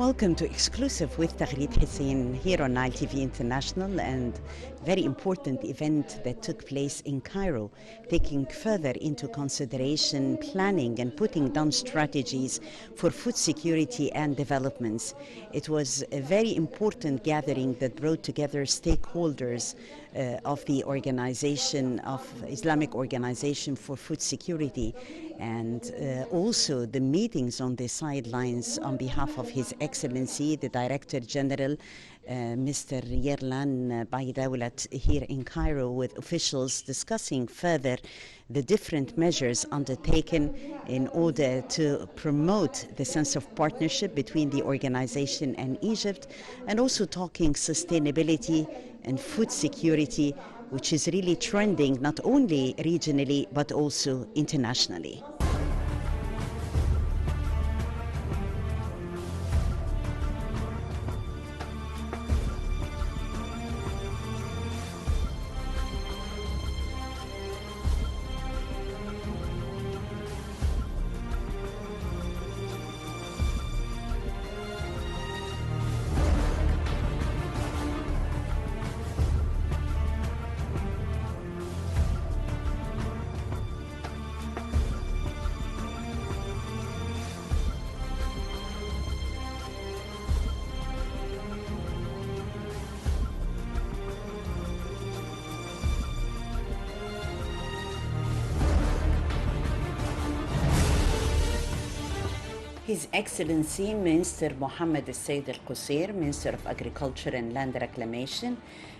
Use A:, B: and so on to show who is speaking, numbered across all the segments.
A: Welcome to Exclusive with Taghreed Hussein here on Nile TV International, and very important event that took place in Cairo, taking further into consideration planning and putting down strategies for food security and developments. It was a very important gathering that brought together stakeholders of the organization of Islamic Organization for Food Security, and also the meetings on the sidelines on behalf of His Excellency, the Director General, Mr. Yerlan Baidawlat, here in Cairo, with officials discussing further the different measures undertaken in order to promote the sense of partnership between the organization and Egypt, and also talking sustainability and food security, which is really trending not only regionally but also internationally. His Excellency Minister Mohammed Al-Said Al-Qusseir, Minister of Agriculture and Land Reclamation,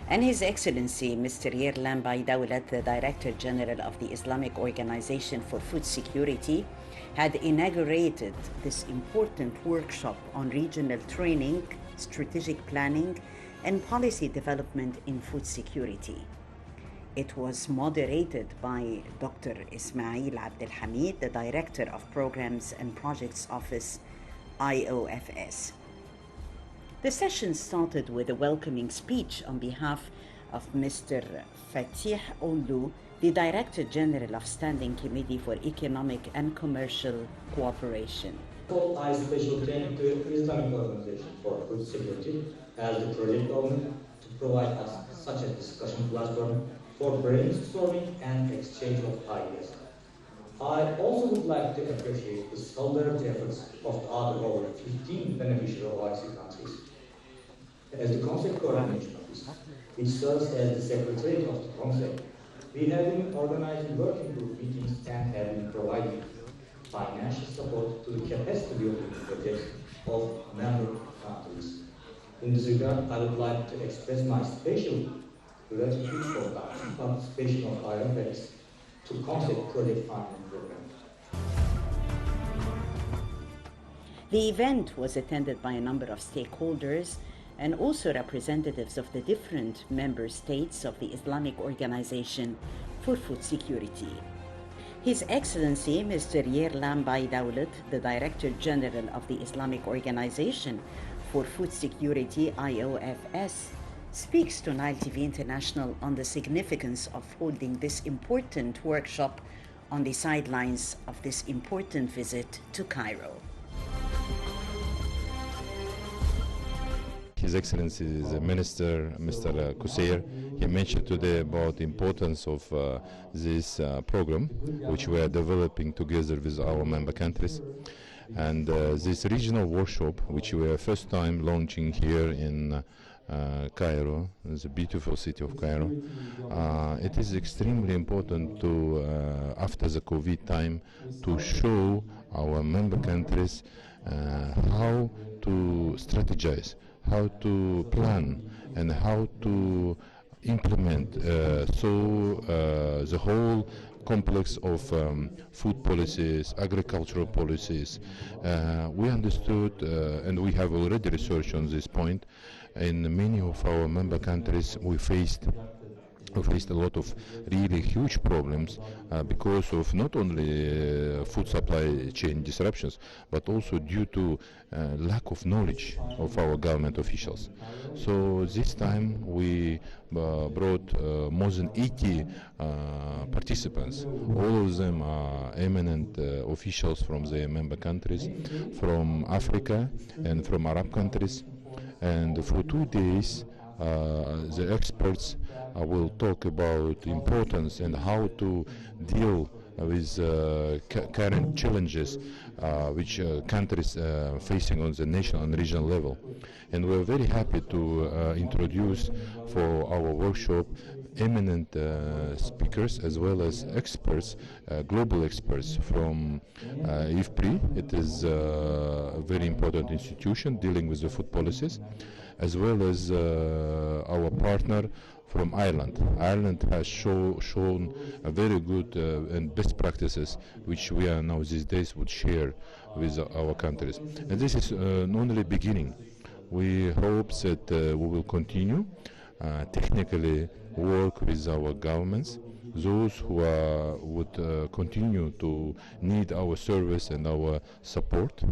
A: and His Excellency Mr. Yerlan Baidawlat, the Director General of the Islamic Organization for Food Security, had inaugurated this important workshop on regional training, strategic planning, and policy development in food security. It was moderated by Dr. Ismail Abdel Hamid, the Director of Programs and Projects Office, IOFS. The session started with a welcoming speech on behalf of Mr. Fatih Olu, the Director General of Standing Committee for Economic and Commercial Cooperation.
B: I special thank to Islamic Organization for Food Security as the project owner to provide us such a discussion platform for brainstorming and exchange of ideas. I also would like to appreciate the solidarity efforts of the other over 15 beneficial OIC countries. As the Council Coordination Office, which serves as the Secretary of the Council, we have been organizing working group meetings and have been providing financial support to the capacity building projects of member countries. In this regard, I would like to express my special gratitude for the participation of IOFS to concept project funding program.
A: The event was attended by a number of stakeholders and also representatives of the different member states of the Islamic Organization for Food Security. His Excellency Mr. Yerlan Baidawlat, the Director General of the Islamic Organization for Food Security, IOFS, speaks to Nile TV International on the significance of holding this important workshop on the sidelines of this important visit to Cairo.
C: His Excellency the Minister, Mr. Qusseir, he mentioned today about the importance of this program, which we are developing together with our member countries. And this regional workshop, which we are first time launching here in Cairo, the beautiful city of Cairo. It is extremely important to, after the COVID time, to show our member countries how to strategize, how to plan, and how to implement the whole complex of food policies, agricultural policies. We understood, and we have already researched on this point, in many of our member countries we faced we faced a lot of really huge problems because of not only food supply chain disruptions, but also due to lack of knowledge of our government officials. So this time we brought more than 80 participants. All of them are eminent officials from the member countries, from Africa and from Arab countries. And for 2 days, the experts will talk about the importance and how to deal with current challenges which countries facing on the national and regional level. And we're very happy to introduce for our workshop eminent speakers as well as experts, global experts from IFPRI. It is a very important institution dealing with the food policies, as well as our partner from Ireland. Ireland has shown a very good and best practices which we are now these days would share with our countries. And this is only beginning. We hope that we will continue technically work with our governments, those who would continue to need our service and our support.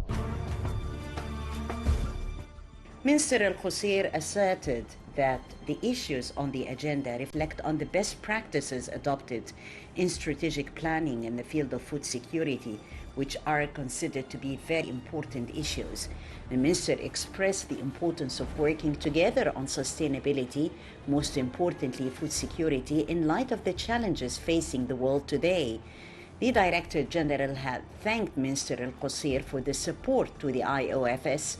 A: Minister Al-Qusseir asserted that the issues on the agenda reflect on the best practices adopted in strategic planning in the field of food security, which are considered to be very important issues. The minister expressed the importance of working together on sustainability, most importantly food security, in light of the challenges facing the world today. The Director General had thanked Minister Al-Qusseir for the support to the IOFS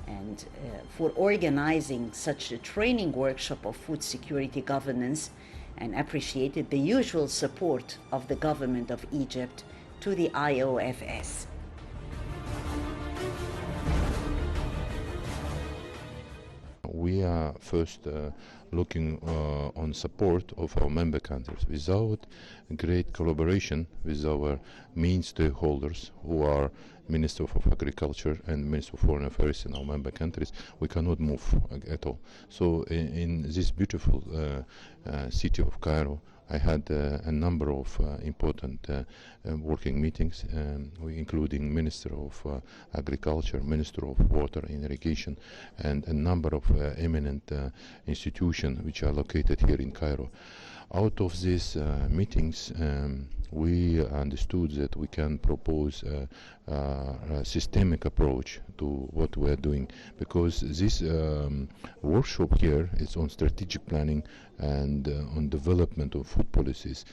A: and for organizing such a training workshop of food security governance, and appreciated the usual support of the government of Egypt to the IOFS.
C: We are first looking on support of our member countries. Without great collaboration with our main stakeholders, who are Minister of Agriculture and Minister of Foreign Affairs in our member countries, we cannot move at all. So in this beautiful city of Cairo, I had a number of important working meetings, including Minister of Agriculture, Minister of Water and Irrigation, and a number of eminent institutions which are located here in Cairo. Out of these meetings, we understood that we can propose a systemic approach to what we are doing, because this workshop here is on strategic planning and on development of food policies,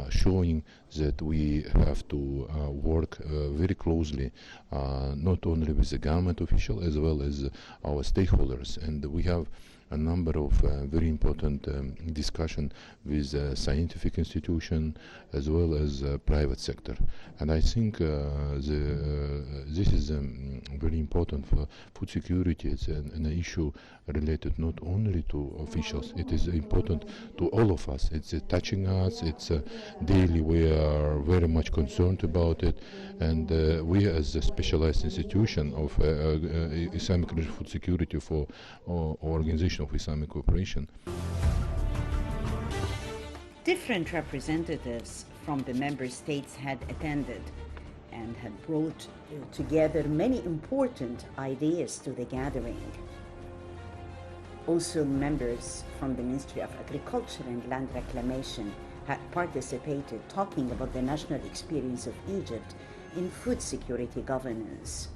C: showing that we have to work very closely, not only with the government official as well as our stakeholders. And we have a number of very important discussion with scientific institution as well as private sector. And I think this is very important for food security. It's an issue related not only to officials, it is important to all of us. It's touching us, it's daily, we are very much concerned about it, and we as a specialized institution of Islamic food security for Organization of Islamic Cooperation.
A: Different representatives from the member states had attended and had brought together many important ideas to the gathering. Also, members from the Ministry of Agriculture and Land Reclamation had participated, talking about the national experience of Egypt in food security governance.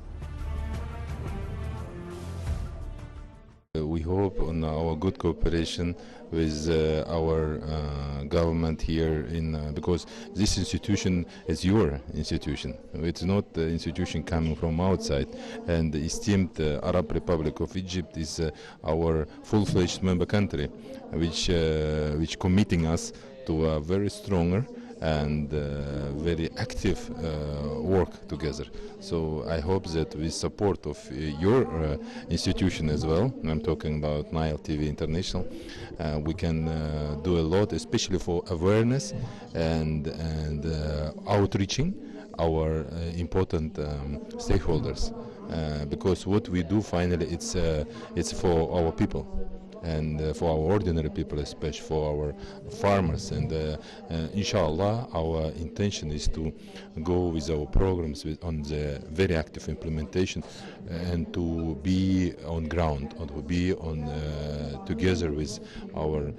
C: We hope on our good cooperation with our government here because this institution is your institution. It's not an institution coming from outside. And the esteemed Arab Republic of Egypt is our full-fledged member country, which committing us to a very stronger and very active work together. So I hope that with support of your institution as well, I'm talking about Nile TV International, we can do a lot, especially for awareness and outreaching our important stakeholders, because what we do finally, it's for our people. and for our ordinary people, especially for our farmers. And inshallah, our intention is to go with our programs on the very active implementation and to be on ground, or to be on together with our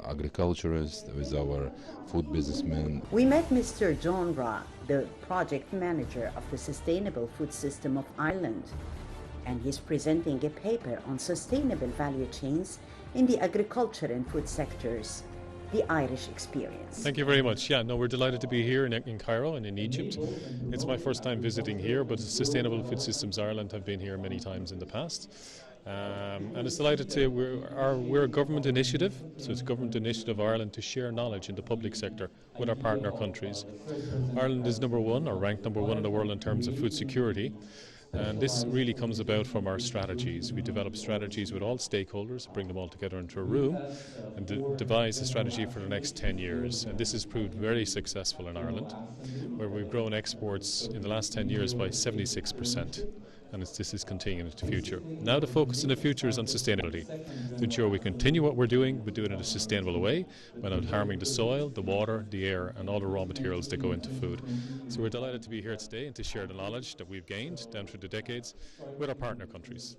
C: agriculturists, with our food businessmen.
A: We met Mr. John Ra, the project manager of the Sustainable Food System of Ireland, and he's presenting a paper on sustainable value chains in the agriculture and food sectors, the Irish experience.
D: Thank you very much. Yeah, no, we're delighted to be here in Cairo and in Egypt. It's my first time visiting here, but Sustainable Food Systems Ireland have been here many times in the past. And it's delighted to, we're a government initiative, so it's a government initiative of Ireland to share knowledge in the public sector with our partner countries. Ireland is number one, or ranked number one in the world in terms of food security. And this really comes about from our strategies. We develop strategies with all stakeholders, bring them all together into a room, and devise a strategy for the next 10 years. And this has proved very successful in Ireland, where we've grown exports in the last 10 years by 76%. And this is continuing into the future. Now the focus in the future is on sustainability, to ensure we continue what we're doing, but do it in a sustainable way, without harming the soil, the water, the air, and all the raw materials that go into food. So we're delighted to be here today and to share the knowledge that we've gained down through the decades with our partner countries.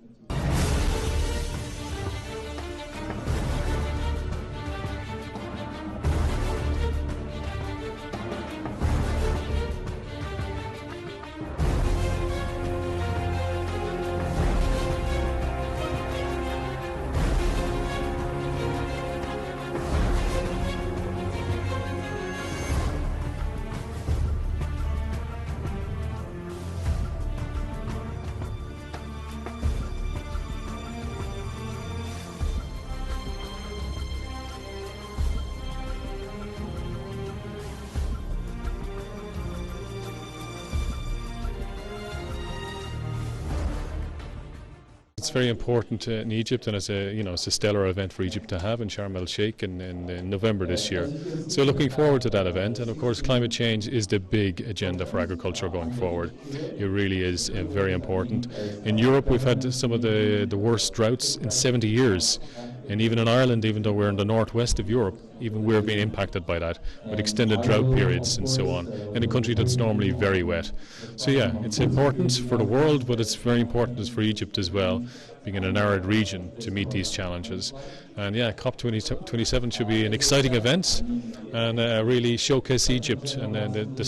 D: It's very important in Egypt, and it's a stellar event for Egypt to have in Sharm el Sheikh in November this year. So looking forward to that event, and of course climate change is the big agenda for agriculture going forward. It really is very important. In Europe we've had some of the worst droughts in 70 years. And even in Ireland, even though we're in the northwest of Europe, even we're being impacted by that, with extended drought periods and so on, in a country that's normally very wet. So yeah, it's important for the world, but it's very important for Egypt as well, being in an arid region, to meet these challenges. And yeah, COP27 should be an exciting event, and really showcase Egypt and the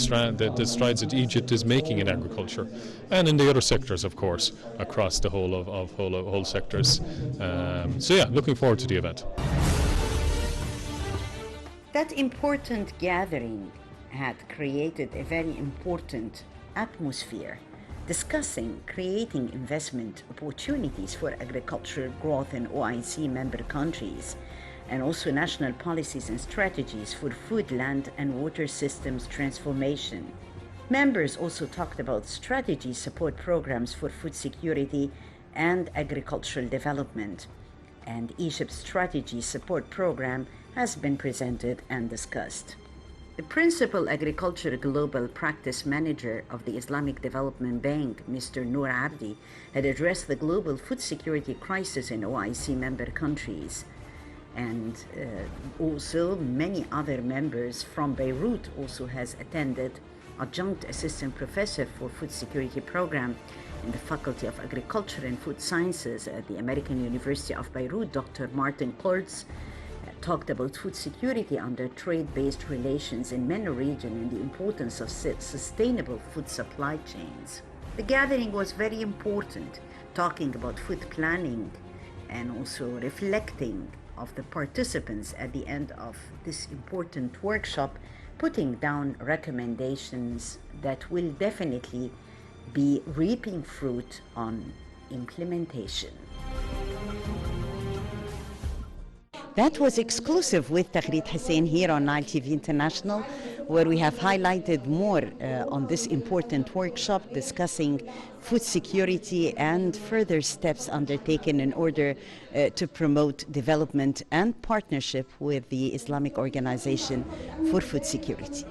D: strides that Egypt is making in agriculture, and in the other sectors, of course, across the whole sectors. So yeah, looking forward to the event.
A: That important gathering had created a very important atmosphere, discussing creating investment opportunities for agricultural growth in OIC member countries, and also national policies and strategies for food, land, and water systems transformation. Members also talked about strategy support programs for food security and agricultural development, and Egypt's strategy support program has been presented and discussed. The Principal Agriculture Global Practice Manager of the Islamic Development Bank, Mr. Noor Abdi, had addressed the global food security crisis in OIC member countries. And also many other members from Beirut also has attended. Adjunct Assistant Professor for Food Security Program in the Faculty of Agriculture and Food Sciences at the American University of Beirut, Dr. Martin Kurtz, talked about food security under trade-based relations in MENA region and the importance of sustainable food supply chains. The gathering was very important, talking about food planning and also reflecting of the participants at the end of this important workshop, putting down recommendations that will definitely be reaping fruit on implementation. That was exclusive with Taghreed Hussein here on Nile TV International, where we have highlighted more on this important workshop discussing food security and further steps undertaken in order to promote development and partnership with the Islamic Organization for Food Security.